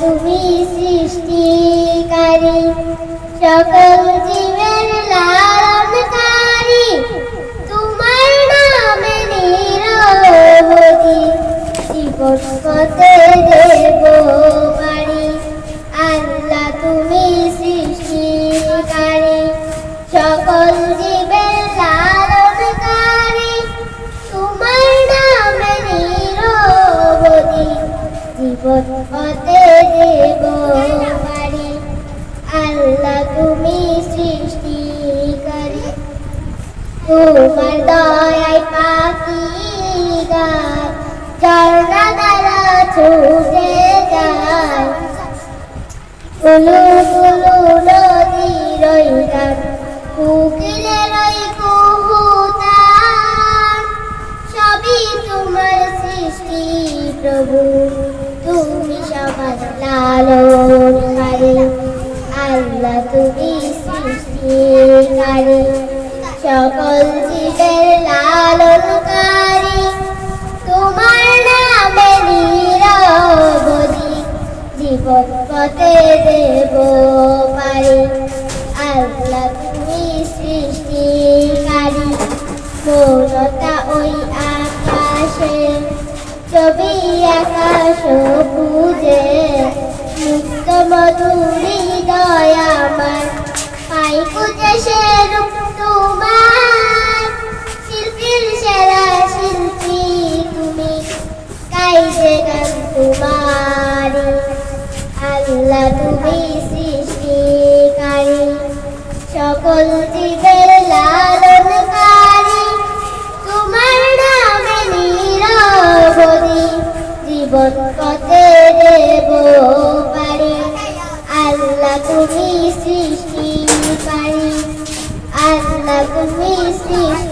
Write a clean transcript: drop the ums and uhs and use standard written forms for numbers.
তুমি সৃষ্টিকারী, সকল জীবের লালনকারী, তোমার নামে নিরবধি জীবন পথে দেব পারি। আল্লাহ তুমি সৃষ্টিকারী, সকল জীবের লালনকারী, তোমার নামে নিরবধি জীবন পথে দেব পারি। আল্লাহ তুমি সৃষ্টিকারী, তোমার দয়ায় পাখি গায়, ঝর্ণা দ্বারা ছুটে যায়, কুলু কুলু নদীর গান, কোকিলের কুহুতান, সবই তোমার সৃষ্টি প্রভু, তুমি সবার লালনকারী। আল্লাহ তুমি সৃষ্টিকারী, সকল জীবের লালনকারী, তোমার নামে নিরবধি জীবন পথে দেব পারি। আল্লাহ তুমি সৃষ্টিকারী, মৌনতা ওই আকাশে, ছবি আকাশ বুঝে, মুক্ত মধুরী দয়া আমার, পাই খুঁজে সে রূপ তোমার। শিল্পীর সেরা শিল্পী তুমি, গাইছে গান তোমারি। আল্লাহ তুমি সৃষ্টিকারী, সকল জীবের লালনকারী, তোমার নামে নিরবধি জীবন পথে দেব পারি। আল্লাহ তুমি সৃষ্টিকারী, আল্লাহ তুমি সৃষ্টি